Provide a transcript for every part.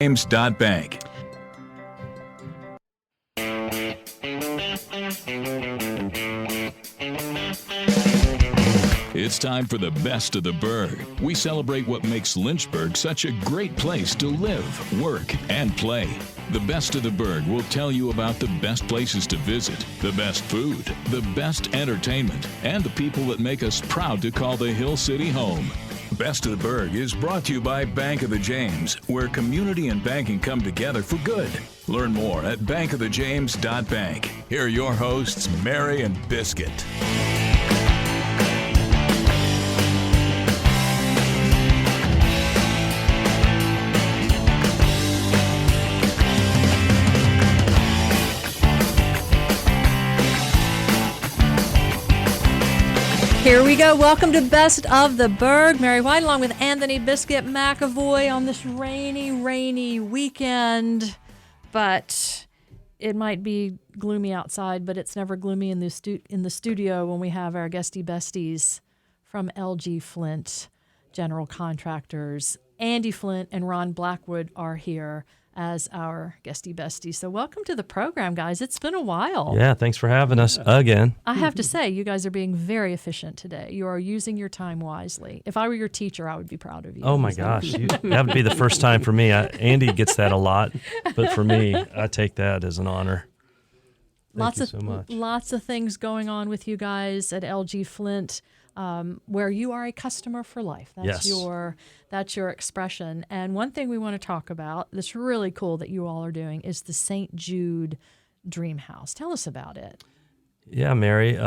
James.bank. It's time for the best of the Burg. We celebrate what makes Lynchburg such a great place to live, work, and play. The best of the Burg will tell you about the best places to visit, the best food, the best entertainment, and the people that make us proud to call the Hill City home. Best of the Burg is brought to you by Bank of the James, where community and banking come together for good. Learn more at bankofthejames.bank. Here are your hosts, Mary and Biscuit. Here we go. Welcome to Best of the Burg. Mary White along with Anthony Biscuit McAvoy on this rainy weekend. But it might be gloomy outside, but it's never gloomy in the studio when we have our guesty besties from LG Flint General Contractors. Andy Flint and Ron Blackwood are here as our guesty besties. So welcome to the program, guys. It's been a while. Yeah, thanks for having us again. I have to say, you guys are being very efficient today. You are using your time wisely. If I were your teacher, I would be proud of you. Oh my gosh, that would be the first time for me. Andy gets that a lot, but for me, I take that as an honor. Thank you so much. Lots of things going on with you guys at LG Flint, where you are a customer for life. That's your expression. And one thing we want to talk about that's really cool that you all are doing is the St. Jude Dream House. Tell us about it. Yeah, Mary.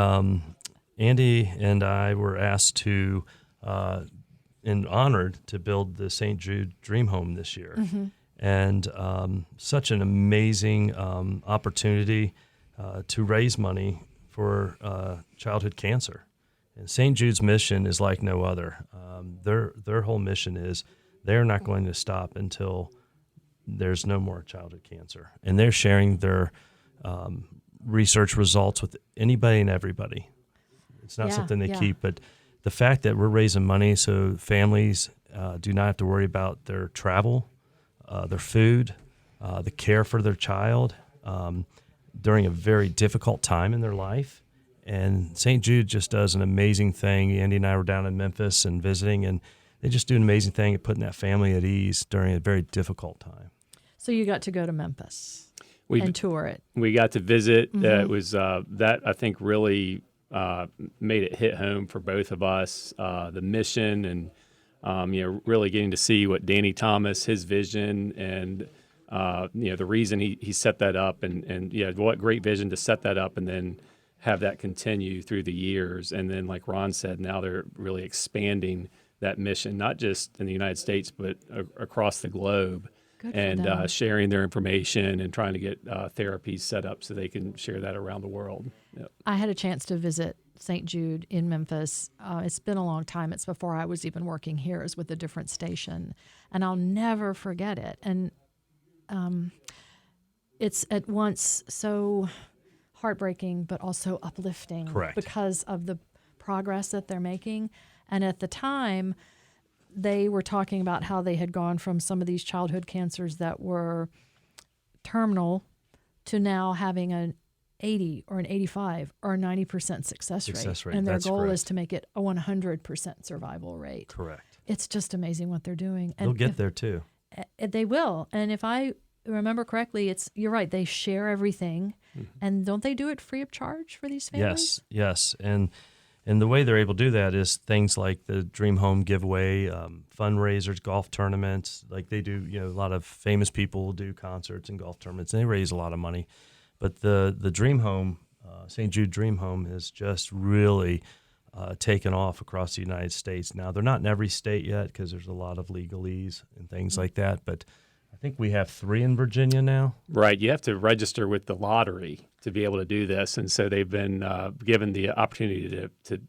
Andy and I were asked to and honored to build the St. Jude Dream Home this year. Mm-hmm. And such an amazing opportunity to raise money for childhood cancer. And St. Jude's mission is like no other. Their whole mission is they're not going to stop until there's no more childhood cancer. And they're sharing their research results with anybody and everybody. It's not something they keep, but the fact that we're raising money so families do not have to worry about their travel, their food, the care for their child during a very difficult time in their life. And St. Jude just does an amazing thing. Andy and I were down in Memphis and visiting, and they just do an amazing thing at putting that family at ease during a very difficult time. So you got to go to Memphis and tour it. We got to visit. Mm-hmm. It was that I think really made it hit home for both of us. The mission and really getting to see what Danny Thomas, his vision, and the reason he set that up, and what great vision to set that up and then have that continue through the years. And then, like Ron said, now they're really expanding that mission, not just in the United States, but across the globe. And sharing their information and trying to get therapies set up so they can share that around the world. Yep. I had a chance to visit St. Jude in Memphis. It's been a long time. It's before I was even working here. It was with a different station. And I'll never forget it. And it's at once so heartbreaking, but also uplifting. Correct. Because of the progress that they're making. And at the time, they were talking about how they had gone from some of these childhood cancers that were terminal to now having an 80 or an 85 or a 90% success rate. And their goal is to make it a 100% survival rate. Correct. It's just amazing what they're doing. And they'll get there too. They will. And if I remember correctly, you're right, they share everything. Mm-hmm. And don't they do it free of charge for these families? Yes. And the way they're able to do that is things like the Dream Home giveaway, fundraisers, golf tournaments. Like they do, a lot of famous people will do concerts and golf tournaments, and they raise a lot of money. But the Dream Home, St. Jude Dream Home, has just really taken off across the United States. Now, they're not in every state yet because there's a lot of legalese and things like that, but I think we have 3 in Virginia now. Right. You have to register with the lottery to be able to do this. And so they've been given the opportunity to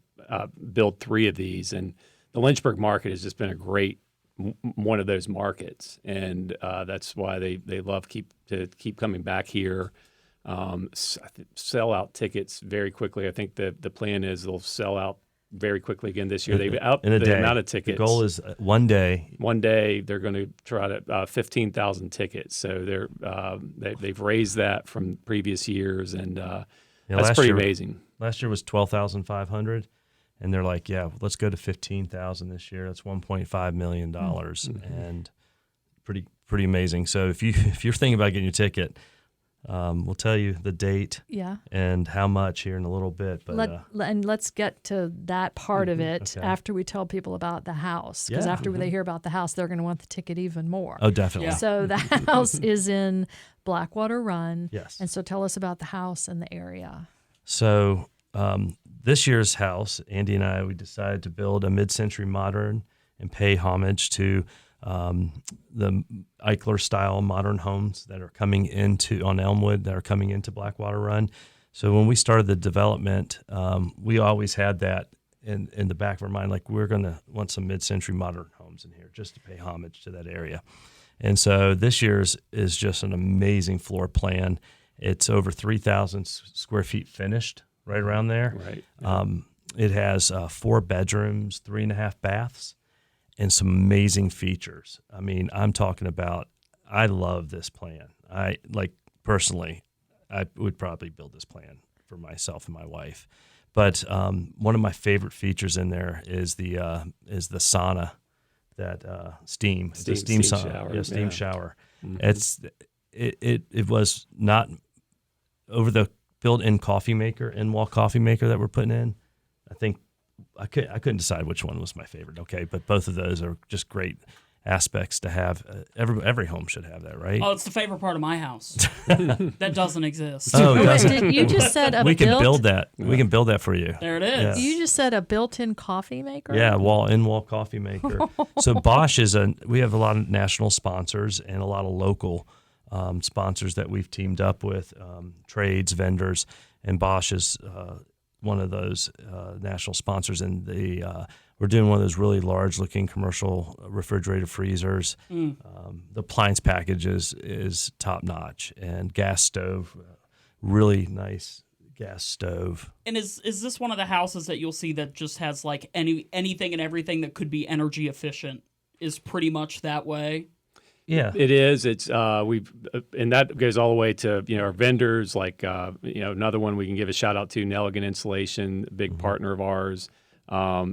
build 3 of these. And the Lynchburg market has just been a great one of those markets. And that's why they love keep coming back here. Sell out tickets very quickly. I think the plan is they'll sell out very quickly again this year. They've upped in a the day. amount of tickets. The goal is one day. One day they're going to try to 15,000 tickets. So they've raised that from previous years, and that's pretty amazing. Last year was 12,500, and they're like, yeah, let's go to 15,000 this year. That's $1.5 million, and pretty amazing. So if you're thinking about getting your ticket, we'll tell you the date and how much here in a little bit. But and let's get to that part of it Okay. after we tell people about the house. Because after they hear about the house, they're going to want the ticket even more. Oh, definitely. Yeah. So the house is in Blackwater Run. Yes. And so tell us about the house and the area. So this year's house, Andy and I, we decided to build a mid-century modern and pay homage to the Eichler-style modern homes that are coming on Elmwood, that are coming into Blackwater Run. So when we started the development, we always had that in the back of our mind, like we're going to want some mid-century modern homes in here just to pay homage to that area. And so this year's is just an amazing floor plan. It's over 3,000 square feet finished, right around there. Right. It has 4 bedrooms, 3.5 baths, and some amazing features. I mean, I'm talking about, I love this plan. Personally, I would probably build this plan for myself and my wife. But one of my favorite features in there is the sauna, that steam sauna, shower. steam shower. It was not over the built-in coffee maker, in-wall coffee maker that we're putting in. I think I couldn't decide which one was my favorite. Okay, but both of those are just great aspects to have. Every home should have that, right? Oh, it's the favorite part of my house. That doesn't exist. Oh, Wait, you just said we can build that. We can build that for you. There it is. You just said a built-in coffee maker? Yeah, in-wall coffee maker. So Bosch we have a lot of national sponsors and a lot of local sponsors that we've teamed up with, trades, vendors, and Bosch is one of those national sponsors. And we're doing one of those really large-looking commercial refrigerator freezers. The appliance package is top-notch, and gas stove, really nice gas stove. And is this one of the houses that you'll see that just has like anything and everything that could be energy efficient is pretty much that way? Yeah, it is. It's and that goes all the way to our vendors. Like another one we can give a shout out to, Nelligan Insulation, a big partner of ours.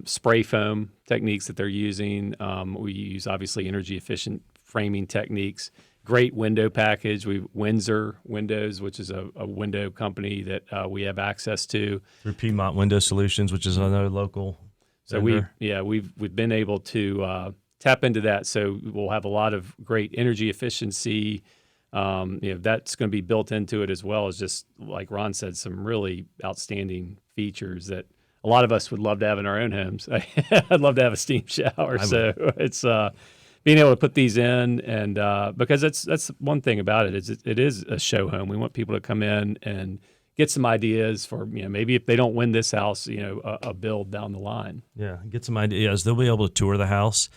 Spray foam techniques that they're using. We use obviously energy efficient framing techniques. Great window package. Windsor Windows, which is a window company that we have access to. Through Piedmont Window Solutions, which is another local. So vendor. we've been able to tap into that. So we'll have a lot of great energy efficiency. That's going to be built into it, as well as, just like Ron said, some really outstanding features that a lot of us would love to have in our own homes. I'd love to have a steam shower. So it's being able to put these in, and because that's one thing about it, is it is a show home. We want people to come in and get some ideas for, maybe if they don't win this house, a build down the line. Yeah, get some ideas. They'll be able to tour the house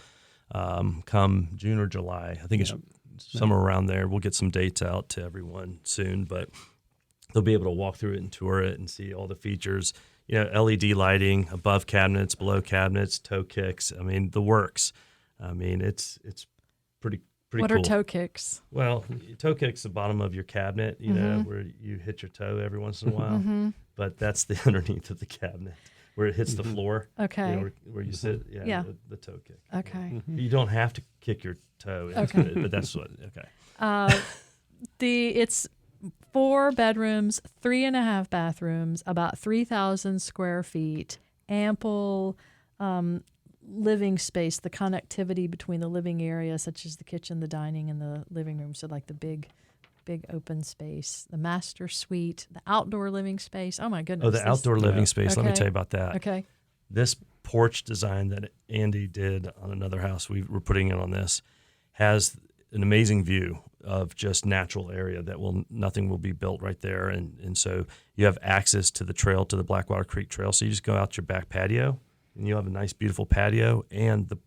come June or July. I think it's somewhere around there. We'll get some dates out to everyone soon, but they'll be able to walk through it and tour it and see all the features. LED lighting, above cabinets, below cabinets, toe kicks. I mean, the works. I mean, it's pretty What cool. are toe kicks? Well, toe kick's the bottom of your cabinet, where you hit your toe every once in a while. But that's the underneath of the cabinet, where it hits the floor. Okay. Where you sit. Yeah. The toe kick. Okay. You don't have to kick your toe into Okay. it, but that's what. Okay. It's 4 bedrooms, 3.5 bathrooms, about 3,000 square feet, ample living space, the connectivity between the living area, such as the kitchen, the dining, and the living room. So like the big open space, the master suite, the outdoor living space. Oh my goodness. Oh, the outdoor living space. Let me Okay. tell you about that. Okay. This porch design that Andy did on another house we're putting it on this has an amazing view of just natural area that nothing will be built right there. And so you have access to the trail, to the Blackwater Creek Trail. So you just go out your back patio and you have a nice, beautiful patio, and the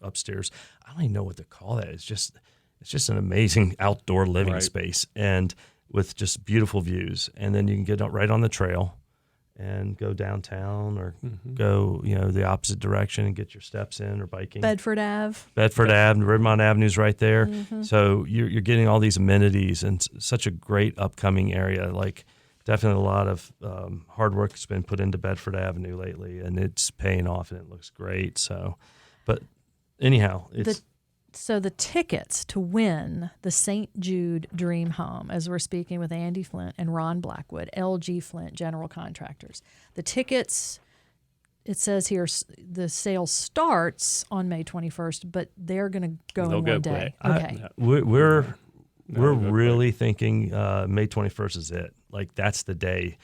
upstairs. I don't even know what to call that. It's just an amazing outdoor living space, and with just beautiful views. And then you can get right on the trail and go downtown or go, the opposite direction and get your steps in or biking. Bedford Ave. Bedford Ave, Ridgemont Avenue's right there. So you're getting all these amenities and such a great upcoming area. Like definitely a lot of hard work has been put into Bedford Avenue lately, and it's paying off and it looks great. So, but anyhow, So the tickets to win the St. Jude Dream Home, as we're speaking with Andy Flint and Ron Blackwood, LG Flint General Contractors. The tickets, it says here, the sale starts on May 21st, but they're going to go in one day. Okay. We're really thinking May 21st is it. Like that's the day.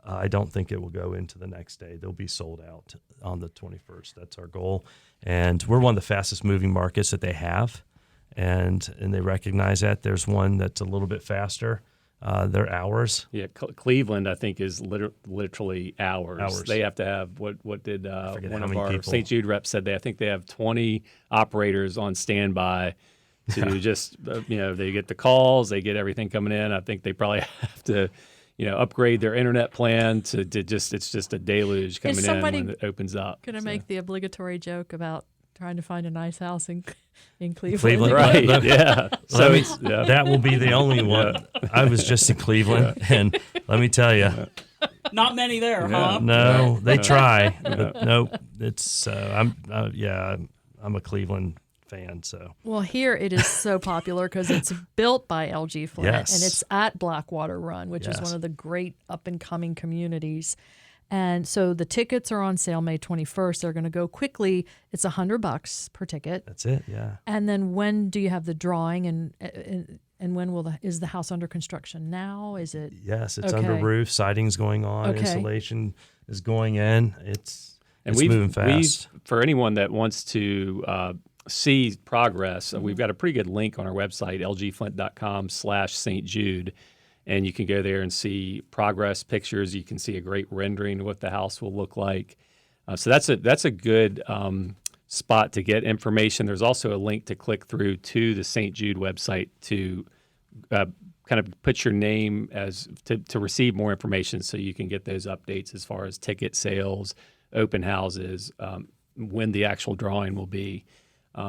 I don't think it will go into the next day. They'll be sold out on the 21st. That's our goal. And we're one of the fastest moving markets that they have. And they recognize that. There's one that's a little bit faster. They're hours. Yeah, Cleveland, I think, is literally hours. They have to have, what did one of our St. Jude reps said? I think they have 20 operators on standby to just, they get the calls, they get everything coming in. I think they probably have to upgrade their internet plan to just, it's just a deluge coming in when it opens up. Going to make the obligatory joke about trying to find a nice house in Cleveland. Right, yeah. So that will be the only one. Yeah. I was just in Cleveland, and let me tell you. Not many there, huh? No, they try, but nope. It's, I'm a Cleveland fan. So well, here it is so popular because it's built by LG Flint, yes. and it's at Blackwater Run, which is one of the great up and coming communities. And so the tickets are on sale May 21st. They're going to go quickly. It's $100 per ticket. That's it. Yeah. And then when do you have the drawing, and when is the house under construction now? Is it? Yes, it's under roof. Siding's going on. Insulation is going in. It's moving fast. For anyone that wants to see progress, we've got a pretty good link on our website, lgflint.com/St. Jude, and you can go there and see progress pictures. You can see a great rendering of what the house will look like. So that's a good spot to get information. There's also a link to click through to the St. Jude website to kind of put your name to receive more information, so you can get those updates as far as ticket sales, open houses, when the actual drawing will be.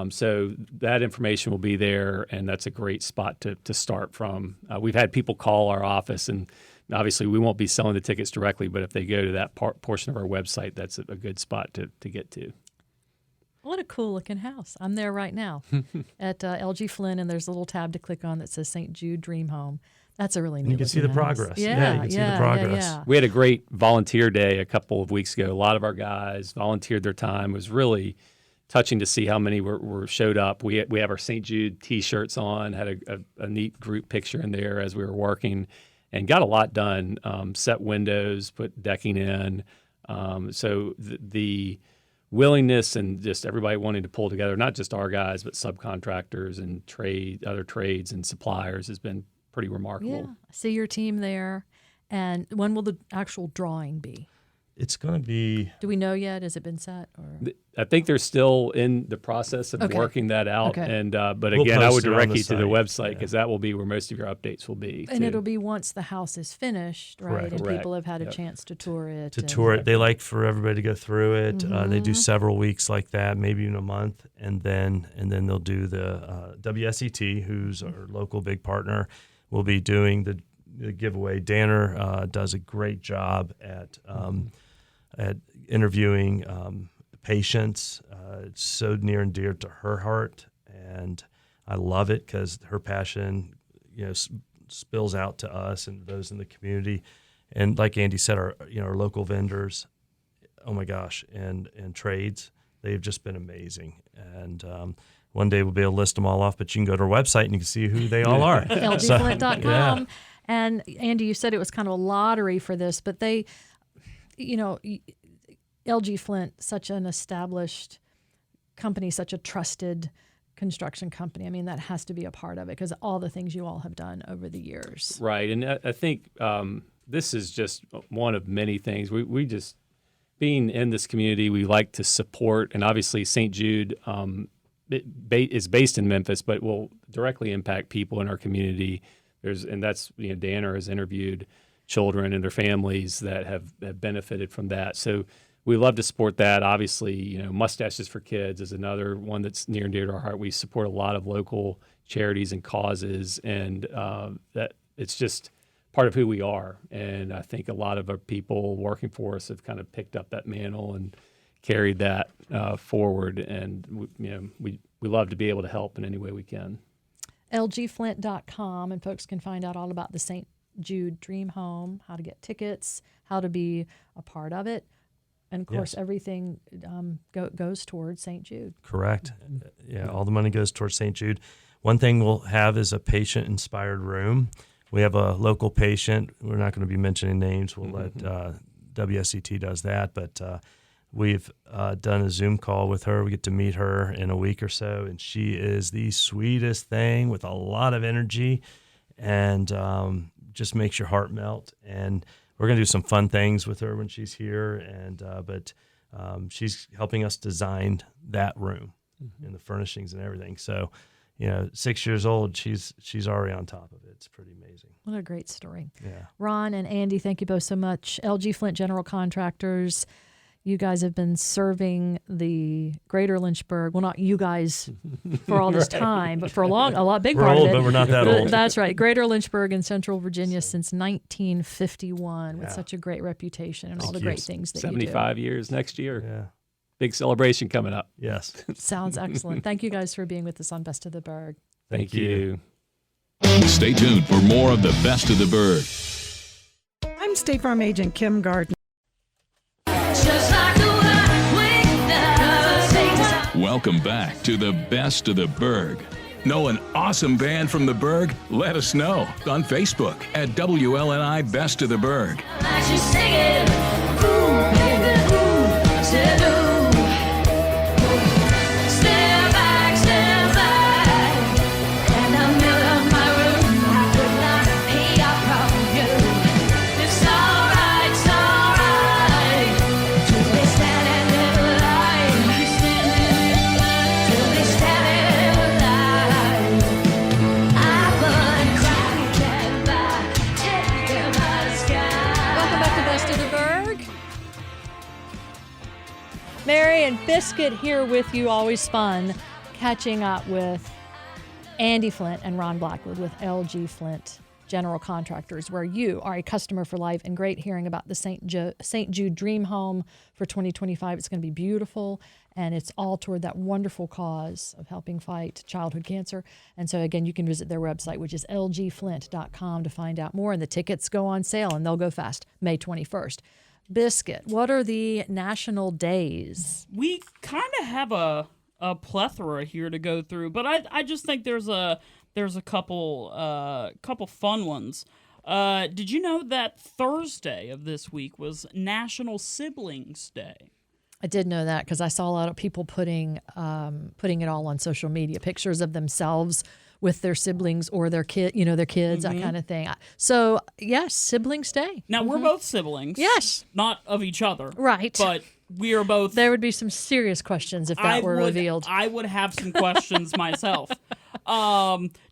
So that information will be there, and that's a great spot to start from. We've had people call our office, and obviously we won't be selling the tickets directly, but if they go to that portion of our website, that's a good spot to get to. What a cool looking house. I'm there right now at LG Flint, and there's a little tab to click on that says St. Jude Dream Home. That's a really neat. You can see the house. progress. Yeah, you can see the progress. Yeah. We had a great volunteer day a couple of weeks ago. A lot of our guys volunteered their time. It was really touching to see how many were showed up. We have our St. Jude T-shirts on, had a neat group picture in there as we were working, and got a lot done. Set windows, put decking in. So the willingness and just everybody wanting to pull together, not just our guys, but subcontractors and other trades and suppliers, has been pretty remarkable. Yeah, I see your team there. And when will the actual drawing be? It's going to be. Do we know yet? Has it been set? Or? I think they're still in the process of working that out. Okay. And but We'll again, I would post it on direct the you to the site. website, because that will be where most of your updates will be. And it'll be once the house is finished, right? Correct. And Correct. people have had a chance to tour it. They like for everybody to go through it. They do several weeks like that, maybe even a month, and then they'll do the WSET, who's our local big partner, will be doing the giveaway. Danner does a great job at interviewing patients. It's so near and dear to her heart, and I love it because her passion, spills out to us and those in the community. And like Andy said, our local vendors, oh my gosh, and trades, they've just been amazing. And one day we'll be able to list them all off, but you can go to our website and you can see who they all are. LGFlint.com. Yeah. And Andy, you said it was kind of a lottery for this, but they, LG Flint, such an established company, such a trusted construction company. I mean, that has to be a part of it because all the things you all have done over the years. Right. And I think this is just one of many things. We just, being in this community, we like to support, and obviously St. Jude is based in Memphis, but will directly impact people in our community. Danner has interviewed children and their families that have benefited from that. So we love to support that. Obviously, Mustaches for Kids is another one that's near and dear to our heart. We support a lot of local charities and causes, and that it's just part of who we are. And I think a lot of our people working for us have kind of picked up that mantle and carried that forward. And we love to be able to help in any way we can. lgflint.com, and folks can find out all about the St. Jude Dream Home, how to get tickets, how to be a part of it. And, of course, everything goes towards St. Jude. Correct. Yeah, all the money goes towards St. Jude. One thing we'll have is a patient-inspired room. We have a local patient. We're not going to be mentioning names. We'll let WSET does that. But we've done a Zoom call with her. We get to meet her in a week or so, and she is the sweetest thing with a lot of energy and just makes your heart melt. And we're going to do some fun things with her when she's here, and but she's helping us design that room and the furnishings and everything. So, 6 years old, she's already on top of it. It's pretty amazing. What a great story. Yeah. Ron and Andy, thank you both so much. LG Flint General Contractors, you guys have been serving the greater Lynchburg. Well, not you guys for all this time, but for a lot big We're part old, of it. but we're not that old. That's right. Greater Lynchburg in Central Virginia since 1951 with such a great reputation and all the great things that you do. 75 years next year. Yeah. Big celebration coming up. Yes. Sounds excellent. Thank you guys for being with us on Best of the Burg. Thank you. Stay tuned for more of the Best of the Burg. I'm State Farm Agent Kim Gardner. Welcome back to the Best of the Burg. Know an awesome band from the Burg? Let us know on Facebook at WLNI Best of the Burg. Mary and Biscuit here with you. Always fun catching up with Andy Flint and Ron Blackwood with LG Flint General Contractors, where you are a customer for life, and great hearing about the St. Jude Dream Home for 2025. It's going to be beautiful, and it's all toward that wonderful cause of helping fight childhood cancer. And so, again, you can visit their website, which is lgflint.com, to find out more. And the tickets go on sale, and they'll go fast, May 21st. Biscuit, what are the national days? We kind of have a plethora here to go through, but I just think there's a couple fun ones. Did you know that Thursday of this week was National Siblings Day? I did know that because I saw a lot of people putting it all on social media, pictures of themselves with their siblings or their kids, that kind of thing. So, yes, Siblings Day. Now, we're both siblings. Yes. Not of each other. Right. But we are both. There would be some serious questions if that were revealed. I would have some questions myself.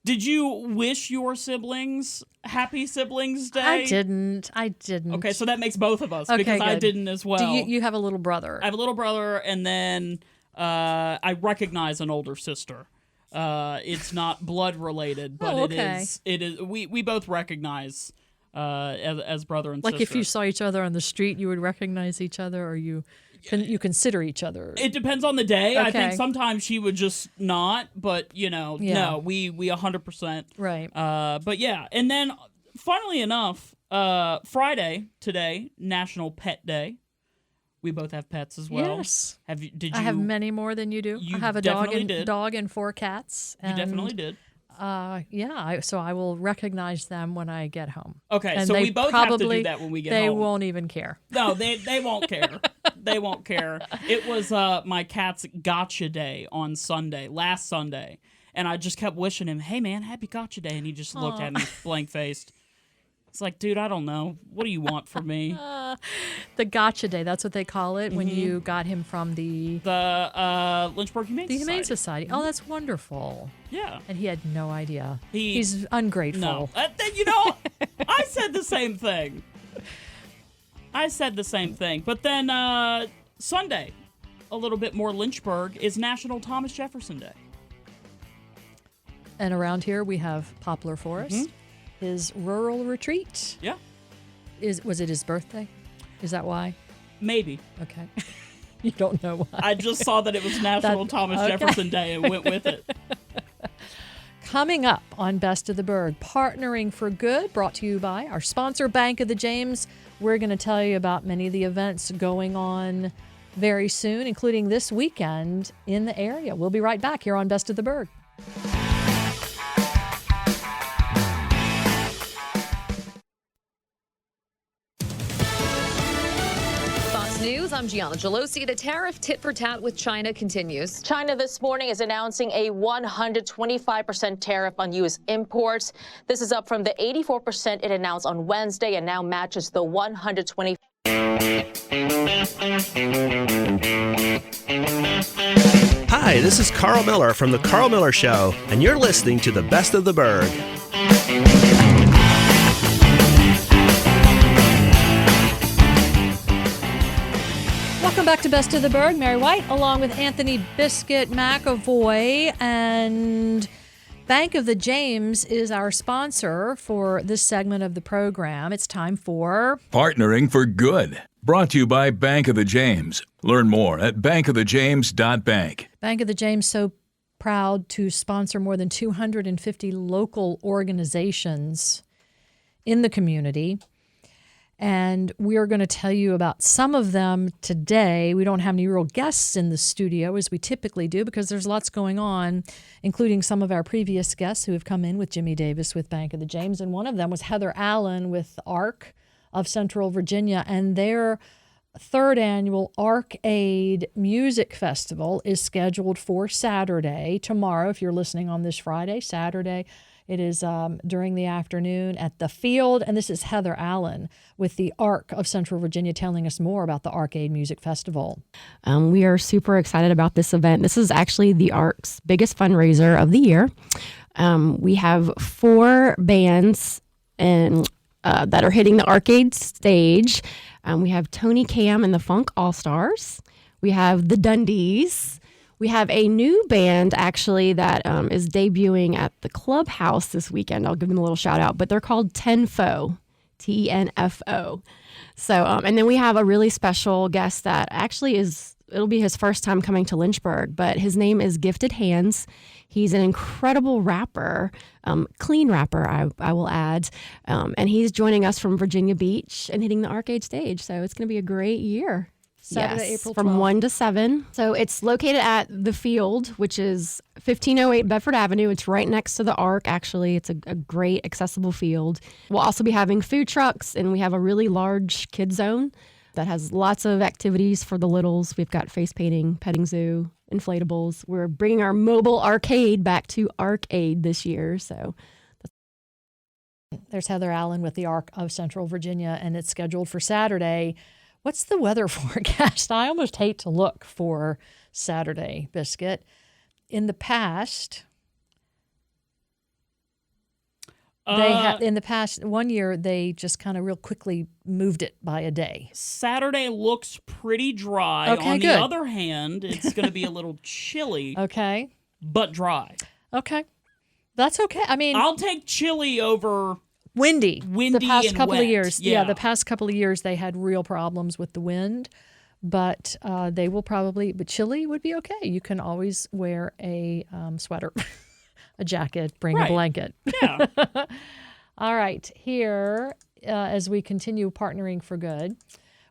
Did you wish your siblings Happy Siblings Day? I didn't. Okay, so that makes both of us because good. I didn't as well. Do you have a little brother? I have a little brother, and then I recognize an older sister. It's not blood related, but it is. We both recognize as brother and sister. Like if you saw each other on the street, you would recognize each other, or you consider each other. It depends on the day. Okay. I think sometimes she would just not, but no, we 100%. Right. But yeah, and then funnily enough, Friday today, National Pet Day. We both have pets as well. Yes. Did you? I have many more than you do. You I have a definitely dog and 4 cats. You definitely did. So I will recognize them when I get home. Okay, and so we both have to do that when we get home. They won't even care. No, they won't care. They won't care. It was my cat's gotcha day on last Sunday, and I just kept wishing him, "Hey man, happy gotcha day," and he just looked at me blank faced. It's like, dude, I don't know. What do you want from me? The gotcha day, that's what they call it, when you got him from the Lynchburg Humane Society. Humane Society. Oh, that's wonderful. Yeah. And he had no idea. He's ungrateful. No. I said the same thing. I said the same thing. But then Sunday, a little bit more Lynchburg, is National Thomas Jefferson Day. And around here we have Poplar Forest, his rural retreat. Yeah. Was it his birthday? Is that why? Maybe. Okay. You don't know why. I just saw that it was National Thomas Jefferson Day and went with it. Coming up on Best of the Burg, Partnering for Good, brought to you by our sponsor, Bank of the James. We're going to tell you about many of the events going on very soon, including this weekend in the area. We'll be right back here on Best of the Burg. News, I'm Gianna Gelosi. The tariff tit-for-tat with China continues. China this morning is announcing a 125% tariff on U.S. imports. This is up from the 84% it announced on Wednesday and now matches the 120%. Hi, this is Carl Miller from The Carl Miller Show, and you're listening to the Best of the Burg. Welcome back to Best of the Burg. Mary White, along with Anthony Biscuit McAvoy, and Bank of the James is our sponsor for this segment of the program. It's time for Partnering for Good, brought to you by Bank of the James. Learn more at bankofthejames.bank. Bank of the James, so proud to sponsor more than 250 local organizations in the community. And we are going to tell you about some of them today. We don't have any real guests in the studio as we typically do because there's lots going on, including some of our previous guests who have come in with Jimmy Davis with Bank of the James. And one of them was Heather Allen with ARC of Central Virginia. And their third annual ARC Aid Music Festival is scheduled for Saturday, tomorrow, if you're listening on this Friday, Saturday. It is during the afternoon at the field, and this is Heather Allen with the ARC of Central Virginia telling us more about the ARC Aid Music Festival. We are super excited about this event. This is actually the ARC's biggest fundraiser of the year. We have 4 bands that are hitting the ARC Aid stage. We have Tony Cam and the Funk All-Stars. We have the Dundies. We have a new band, actually, that is debuting at the Clubhouse this weekend. I'll give them a little shout out, but they're called Tenfo, Tenfo. So, and then we have a really special guest that actually it'll be his first time coming to Lynchburg, but his name is Gifted Hands. He's an incredible rapper, clean rapper, I will add, and he's joining us from Virginia Beach and hitting the ARC Aid stage. So it's going to be a great year. Saturday, yes, April 12th. From 1 to 7. So it's located at The Field, which is 1508 Bedford Avenue. It's right next to the ARC, actually. It's a great, accessible field. We'll also be having food trucks, and we have a really large kid zone that has lots of activities for the littles. We've got face painting, petting zoo, inflatables. We're bringing our mobile arcade back to ARC Aid this year. So there's Heather Allen with the ARC of Central Virginia, and it's scheduled for Saturday. What's the weather forecast? I almost hate to look for Saturday, Biscuit. In the past, one year they just kind of real quickly moved it by a day. Saturday looks pretty dry. Okay, On good. the other hand, it's going to be a little chilly. Okay. But dry. Okay. That's okay. I mean, I'll take chilly over windy the past and couple wet. of years. Yeah, the past couple of years they had real problems with the wind, but they will probably. But chilly would be okay. You can always wear a sweater, a jacket, bring a blanket. Yeah. All right. Here, as we continue partnering for good,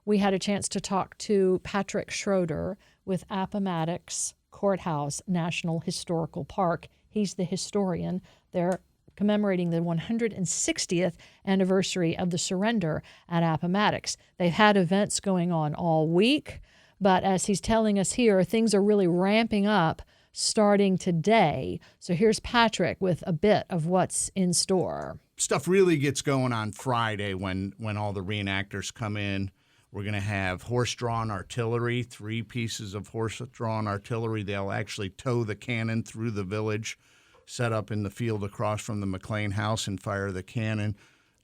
we had a chance to talk to Patrick Schroeder with Appomattox Courthouse National Historical Park. He's the historian. They're commemorating the 160th anniversary of the surrender at Appomattox. They've had events going on all week, but as he's telling us here, things are really ramping up starting today. So here's Patrick with a bit of what's in store. Stuff really gets going on Friday when all the reenactors come in. We're going to have horse-drawn artillery, 3 pieces of horse-drawn artillery. They'll actually tow the cannon through the village, set up in the field across from the McLean House and fire the cannon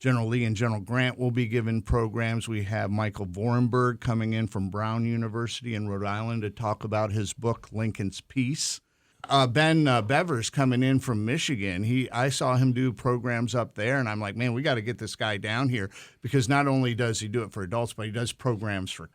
General Lee and General Grant will be given programs. We have Michael Vorenberg coming in from Brown University in Rhode Island to talk about his book, Lincoln's Peace. Ben Bevers coming in from Michigan. I saw him do programs up there, and I'm like, man, we got to get this guy down here, because not only does he do it for adults, but he does programs for.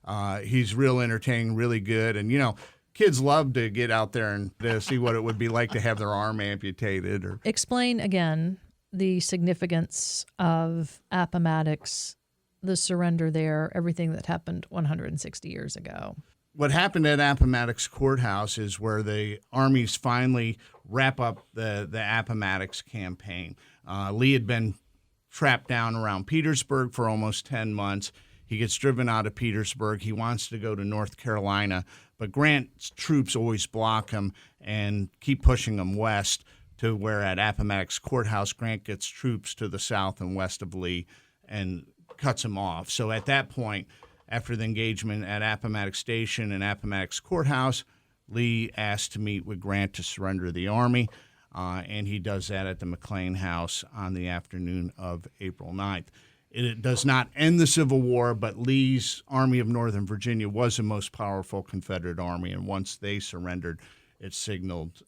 He's real entertaining, really good, and kids love to get out there and to see what it would be like to have their arm amputated. Or explain again the significance of Appomattox, the surrender there, everything that happened 160 years ago. What happened at Appomattox Courthouse is where the armies finally wrap up the Appomattox campaign. Lee had been trapped down around Petersburg for almost 10 months. He gets driven out of Petersburg. He wants to go to North Carolina, but Grant's troops always block him and keep pushing him west to where at Appomattox Courthouse, Grant gets troops to the south and west of Lee and cuts him off. So at that point, after the engagement at Appomattox Station and Appomattox Courthouse, Lee asked to meet with Grant to surrender the Army, and he does that at the McLean House on the afternoon of April 9th. It does not end the Civil War, but Lee's Army of Northern Virginia was the most powerful Confederate army, and once they surrendered, it signaled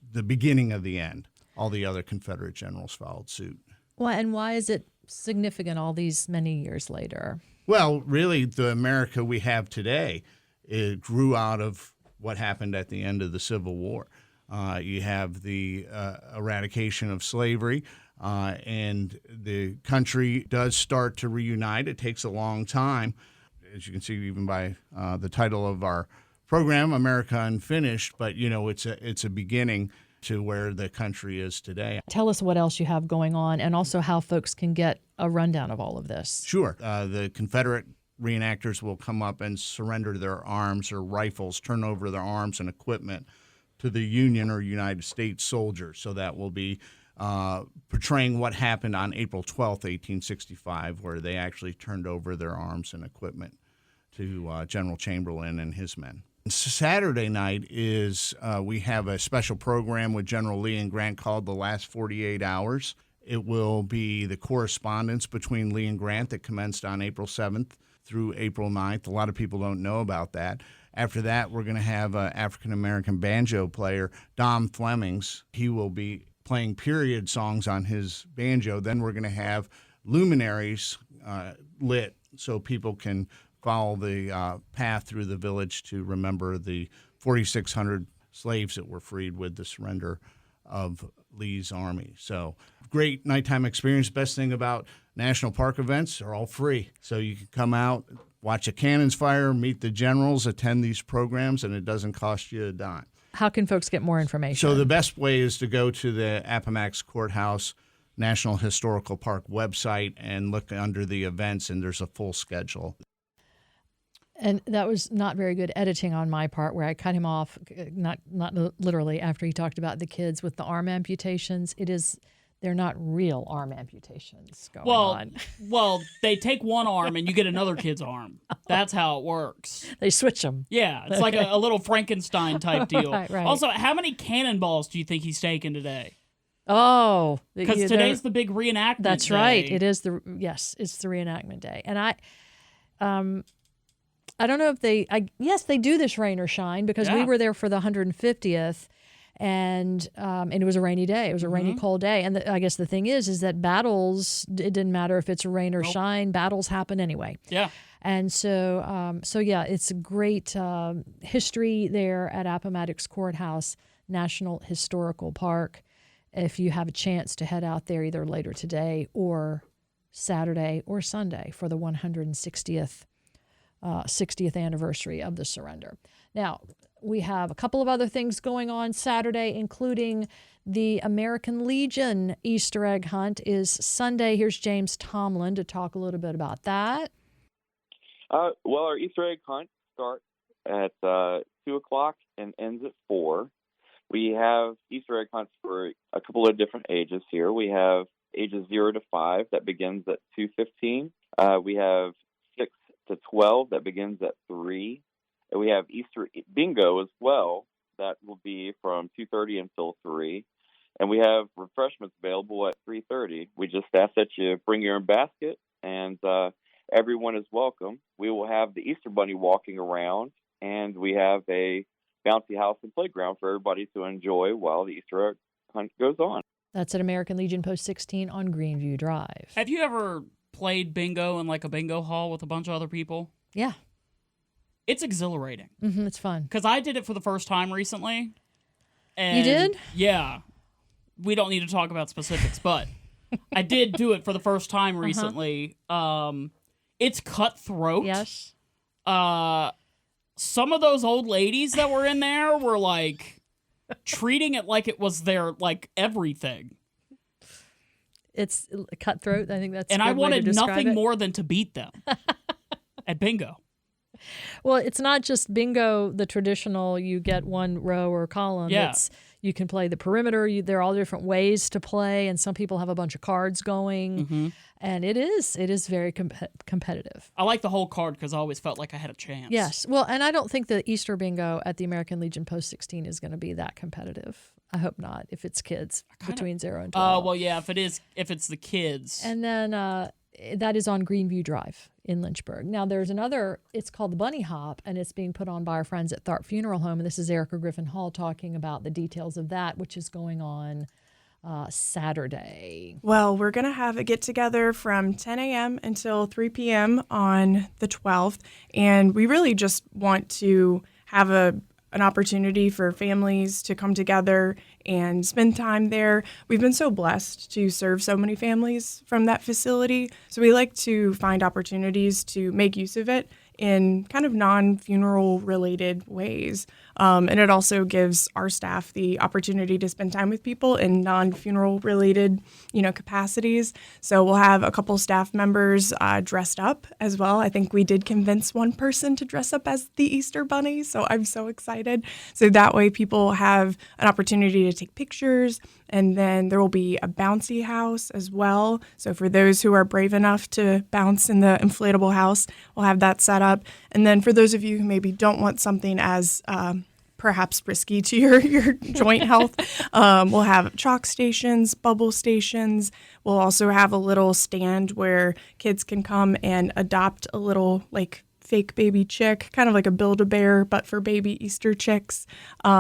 the beginning of the end. All the other Confederate generals followed suit. Why is it significant all these many years later? Well, really, the America we have today, it grew out of what happened at the end of the Civil War. You have the eradication of slavery, and the country does start to reunite. It takes a long time, as you can see even by the title of our program, America Unfinished, but it's a beginning to where the country is today. Tell us what else you have going on, and also how folks can get a rundown of all of this. Sure. The Confederate reenactors will come up and surrender their arms or rifles, turn over their arms and equipment to the Union or United States soldiers. So that will be portraying what happened on April 12th, 1865, where they actually turned over their arms and equipment to General Chamberlain and his men. Saturday night is we have a special program with General Lee and Grant called The Last 48 Hours. It will be the correspondence between Lee and Grant that commenced on April 7th through April 9th. A lot of people don't know about that. After that, we're going to have an African-American banjo player, Dom Flemings. He will be playing period songs on his banjo. Then we're going to have luminaries lit so people can follow the path through the village to remember the 4,600 slaves that were freed with the surrender of Lee's army. So great nighttime experience. Best thing about national park events are all free. So you can come out, watch a cannons fire, meet the generals, attend these programs, and it doesn't cost you a dime. How can folks get more information? So the best way is to go to the Appomattox Courthouse National Historical Park website and look under the events, and there's a full schedule. And that was not very good editing on my part, where I cut him off, not literally, after he talked about the kids with the arm amputations. They're not real arm amputations going on. Well, they take one arm and you get another kid's arm. That's how it works. They switch them. Yeah, it's like a little Frankenstein type deal. Right. Also, how many cannonballs do you think he's taking today? Oh, because today's the big reenactment. That's right. It is it's the reenactment day, and I don't know if yes, they do this rain or shine, because we were there for the 150th, and it was a rainy day. It was a rainy, cold day. And I guess the thing is that battles, it didn't matter if it's a rain or shine, battles happen anyway. Yeah. And so yeah, it's a great history there at Appomattox Courthouse National Historical Park. If you have a chance to head out there either later today or Saturday or Sunday for the 160th 60th anniversary of the surrender. Now, we have a couple of other things going on Saturday, including the American Legion Easter egg hunt is Sunday. Here's James Tomlin to talk a little bit about that. Well, our Easter egg hunt starts at 2 o'clock and ends at 4. We have Easter egg hunts for a couple of different ages here. We have ages 0 to 5 that begins at 2:15. We have 6 to 12 that begins at 3. And we have Easter bingo as well. That will be from 2:30 until 3. And we have refreshments available at 3:30. We just ask that you bring your own basket, and everyone is welcome. We will have the Easter Bunny walking around, and we have a bouncy house and playground for everybody to enjoy while the Easter egg hunt goes on. That's at American Legion Post 16 on Greenview Drive. Have you ever played bingo in like a bingo hall with a bunch of other people? Yeah. It's exhilarating. It's fun. Because I did it for the first time recently. And you did? Yeah. We don't need to talk about specifics, but I did do it for the first time recently. It's cutthroat. Yes. Some of those old ladies that were in there were like treating it like it was their like everything. It's cutthroat. I think that's and a good I wanted way to describe nothing it. more than to beat them at bingo. Well, it's not just bingo, the traditional, you get one row or column. Yeah. You can play the perimeter. There are all different ways to play, and some people have a bunch of cards going, and it is very competitive. I like the whole card because I always felt like I had a chance. Yes. Well, and I don't think the Easter bingo at the American Legion Post 16 is going to be that competitive. I hope not, if it's kids between 0 and 12. Well, yeah, if it's the kids. And then that is on Greenview Drive in Lynchburg. Now, there's another, it's called the Bunny Hop, and it's being put on by our friends at Tharp Funeral Home. And this is Erica Griffin Hall talking about the details of that, which is going on Saturday. Well, we're going to have a get-together from 10 a.m. until 3 p.m. on the 12th. And we really just want to have an opportunity for families to come together and spend time there. We've been so blessed to serve so many families from that facility. So we like to find opportunities to make use of it in kind of non-funeral related ways. And it also gives our staff the opportunity to spend time with people in non-funeral related, capacities. So we'll have a couple staff members dressed up as well. I think we did convince one person to dress up as the Easter Bunny, so I'm so excited. So that way people have an opportunity to take pictures, and then there will be a bouncy house as well. So for those who are brave enough to bounce in the inflatable house, we'll have that set up. And then for those of you who maybe don't want something as perhaps risky to your joint health, we'll have chalk stations, bubble stations. We'll also have a little stand where kids can come and adopt a little fake baby chick, kind of like a Build-A-Bear, but for baby Easter chicks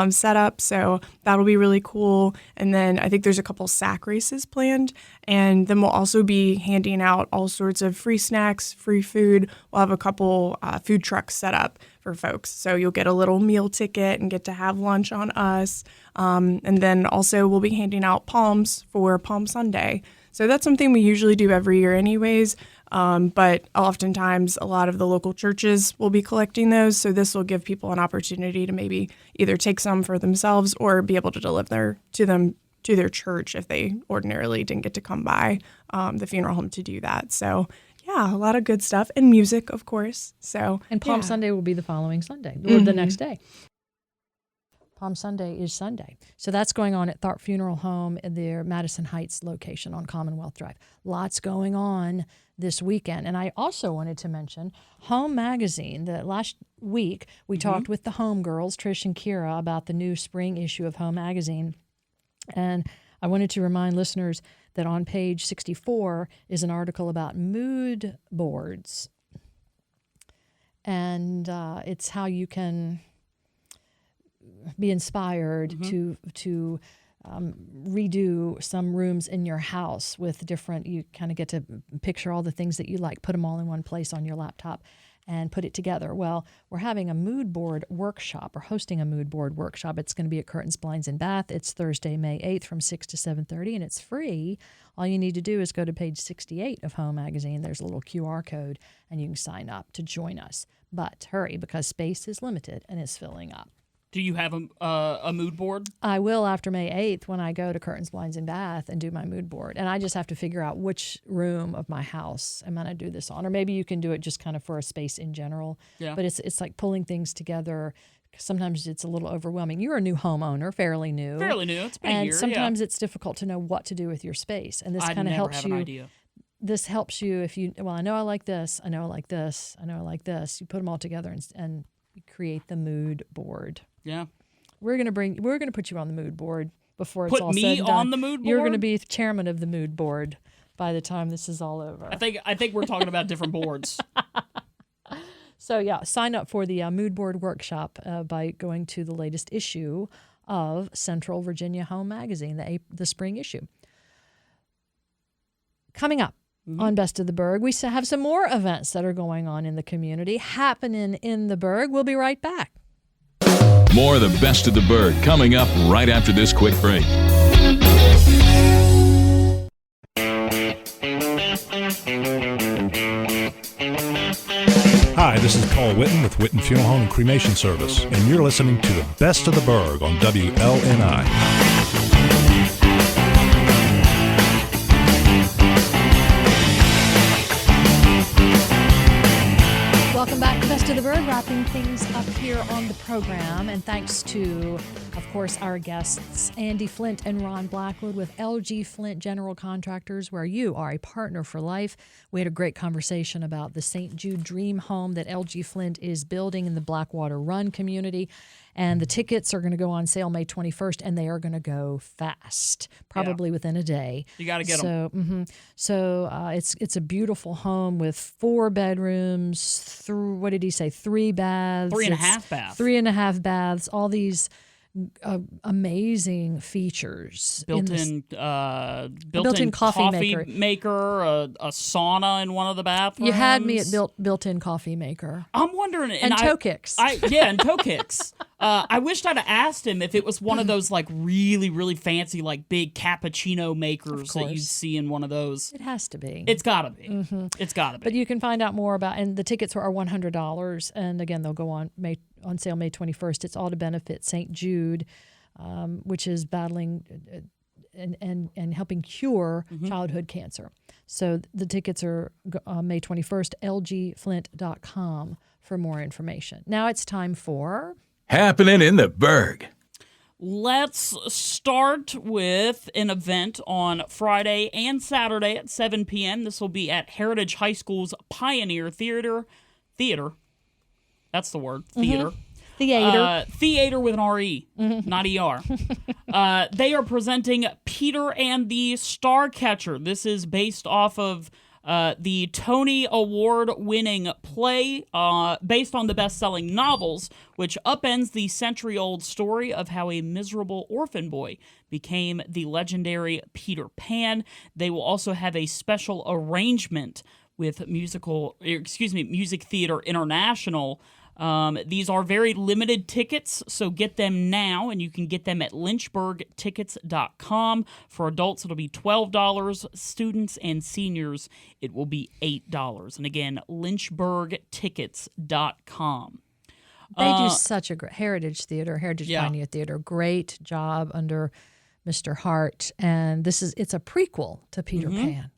set up. So that'll be really cool. And then I think there's a couple sack races planned. And then we'll also be handing out all sorts of free snacks, free food. We'll have a couple food trucks set up for folks. So you'll get a little meal ticket and get to have lunch on us. And then also we'll be handing out palms for Palm Sunday. So that's something we usually do every year anyways. But oftentimes a lot of the local churches will be collecting those. So this will give people an opportunity to maybe either take some for themselves or be able to deliver to their church if they ordinarily didn't get to come by the funeral home to do that. So yeah, a lot of good stuff, and music, of course. So and Palm Sunday will be the following Sunday or the next day. Palm Sunday is Sunday. So that's going on at Tharp Funeral Home in their Madison Heights location on Commonwealth Drive. Lots going on this weekend. And I also wanted to mention Home Magazine. The last week, we talked with the Home Girls, Trish and Kira, about the new spring issue of Home Magazine. And I wanted to remind listeners that on page 64 is an article about mood boards. And it's how you can be inspired to redo some rooms in your house with different, you kind of get to picture all the things that you like, put them all in one place on your laptop and put it together. Well, we're having a mood board workshop, or hosting a mood board workshop. It's going to be at Curtains, Blinds, and Bath. It's Thursday, May 8th from 6 to 7:30, and it's free. All you need to do is go to page 68 of Home Magazine. There's a little QR code, and you can sign up to join us. But hurry, because space is limited and it's filling up. Do you have a mood board? I will after May 8th when I go to Curtains, Blinds, and Bath and do my mood board. And I just have to figure out which room of my house I'm going to do this on. Or maybe you can do it just kind of for a space in general. Yeah. But it's like pulling things together. Sometimes it's a little overwhelming. You're a new homeowner, fairly new. Fairly new. It's been a year. And sometimes it's difficult to know what to do with your space. And this kind of helps you. An idea. This helps you if you, I know I like this, I know I like this, I know I like this. You put them all together and create the mood board. Yeah. We're gonna put you on the mood board before it's Put all me said and done. on the mood You're going to board? be chairman of the mood board by the time this is all over. I think we're talking about different boards. So yeah, sign up for the mood board workshop by going to the latest issue of Central Virginia Home Magazine, the spring issue. Coming up on Best of the Burg, we have some more events that are going on in the community, happening in the Burg. We'll be right back. More of the Best of the Burg coming up right after this quick break. Hi, this is Paul Witten with Witten Funeral Home and Cremation Service, and you're listening to the Best of the Burg on WLNI. Welcome back to Best of the Burg, wrapping things up here on the program. And thanks to, of course, our guests, Andy Flint and Ron Blackwood with LG Flint General Contractors, where you are a partner for life. We had a great conversation about the St. Jude Dream Home that LG Flint is building in the Blackwater Run community. And the tickets are going to go on sale May 21st, and they are going to go fast, probably within a day. You got to get them. So it's a beautiful home with 4 bedrooms, what did he say, 3 baths? 3.5 baths. 3.5 baths, all these amazing features. Built-in coffee maker, a sauna in one of the bathrooms. You had me at built-in coffee maker. I'm wondering, and toe kicks. And toe kicks. I wished I'd have asked him if it was one of those like really, really fancy, like big cappuccino makers that you see in one of those. It has to be. It's got to be. It's got to be. But you can find out more about, and the tickets are $100, and again they'll go on sale May 21st. It's all to benefit St. Jude, which is battling and helping cure childhood cancer. So the tickets are May 21st, lgflint.com for more information. Now it's time for Happening in the Burg. Let's start with an event on Friday and Saturday at 7 p.m. This will be at Heritage High School's Pioneer Theater. That's the word, theater. Theater with an R-E, not E-R. They are presenting Peter and the Starcatcher. This is based off of the Tony Award-winning play based on the best-selling novels, which upends the century-old story of how a miserable orphan boy became the legendary Peter Pan. They will also have a special arrangement with Music Theater International. These are very limited tickets, so get them now, and you can get them at lynchburgtickets.com. For adults, it'll be $12. Students and seniors, it will be $8. And again, lynchburgtickets.com. They do such a great Heritage Pioneer Theater. Great job under Mr. Hart, and it's a prequel to Peter Pan.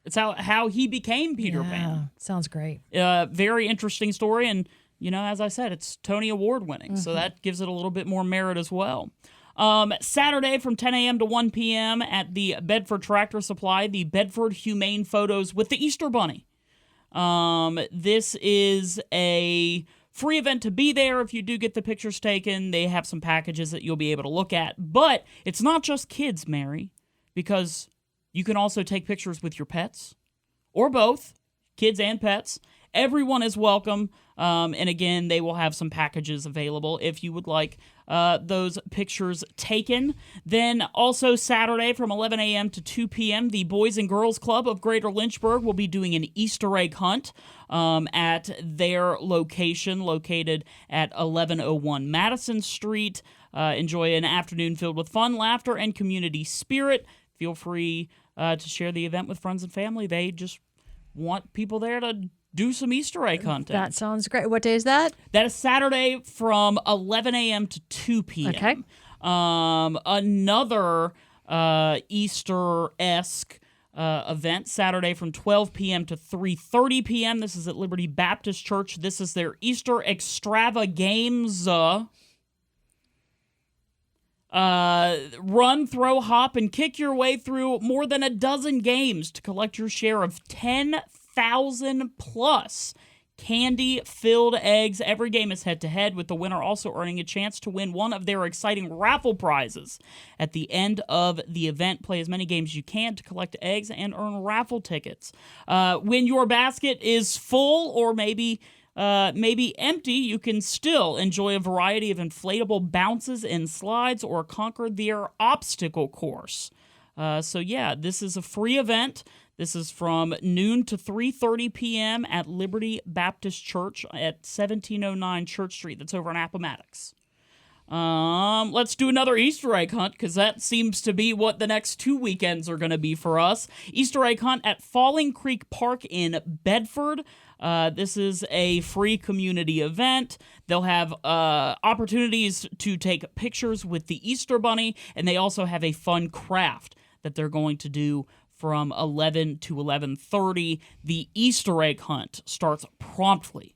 It's how he became Peter Pan. Sounds great. Very interesting story, and as I said, it's Tony Award winning, so that gives it a little bit more merit as well. Saturday from 10 a.m. to 1 p.m. at the Bedford Tractor Supply, the Bedford Humane Photos with the Easter Bunny. This is a free event to be there. If you do get the pictures taken, they have some packages that you'll be able to look at. But it's not just kids, Mary, because you can also take pictures with your pets, or both, kids and pets. Everyone is welcome. And again, they will have some packages available if you would like those pictures taken. Then also Saturday from 11 a.m. to 2 p.m., the Boys and Girls Club of Greater Lynchburg will be doing an Easter egg hunt at their location located at 1101 Madison Street. Enjoy an afternoon filled with fun, laughter, and community spirit. Feel free to share the event with friends and family. They just want people there to do some Easter egg hunting. That sounds great. What day is that? That is Saturday from 11 a.m. to 2 p.m. Okay. Another Easter-esque event, Saturday from 12 p.m. to 3:30 p.m. This is at Liberty Baptist Church. This is their Easter extravaganza. Run, throw, hop, and kick your way through more than a dozen games to collect your share of 10,000 plus candy-filled eggs. Every game is head-to-head, with the winner also earning a chance to win one of their exciting raffle prizes. At the end of the event, play as many games as you can to collect eggs and earn raffle tickets. When your basket is full or maybe empty, you can still enjoy a variety of inflatable bounces and slides or conquer their obstacle course. This is a free event. This is from noon to 3:30 p.m. at Liberty Baptist Church at 1709 Church Street. That's over in Appomattox. Let's do another Easter egg hunt, because that seems to be what the next 2 weekends are going to be for us. Easter egg hunt at Falling Creek Park in Bedford. This is a free community event. They'll have opportunities to take pictures with the Easter Bunny, and they also have a fun craft that they're going to do from 11 to 11:30. The Easter egg hunt starts promptly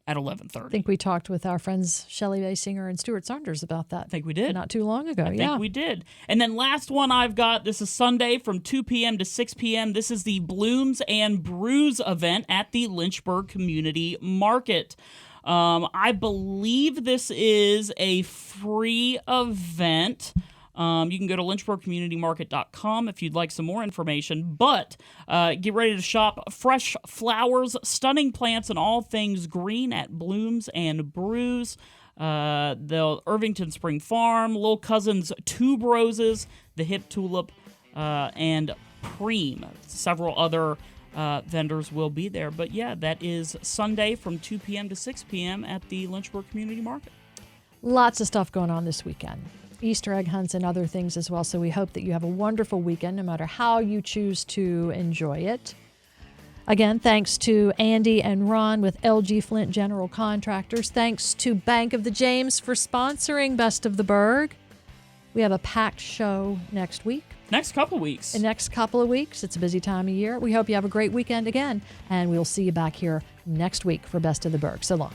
at 11:30. I think we talked with our friends Shelley Basinger and Stuart Saunders about that. I think we did. Not too long ago, I think we did. And then last one I've got, this is Sunday from 2 p.m. to 6 p.m. This is the Blooms and Brews event at the Lynchburg Community Market. I believe this is a free event. You can go to lynchburgcommunitymarket.com if you'd like some more information, but get ready to shop fresh flowers, stunning plants, and all things green at Blooms and Brews. The Irvington Spring Farm, Lil Cousin's Tube Roses, the Hip Tulip, and Preem. Several other vendors will be there. But yeah, that is Sunday from 2 p.m. to 6 p.m. at the Lynchburg Community Market. Lots of stuff going on this weekend. Easter egg hunts and other things as well. So we hope that you have a wonderful weekend, no matter how you choose to enjoy it. Again, thanks to Andy and Ron with LG Flint General Contractors. Thanks to Bank of the James for sponsoring Best of the Burg. We have a packed show next week. Next couple of weeks. It's a busy time of year. We hope you have a great weekend again, and we'll see you back here next week for Best of the Burg. So long.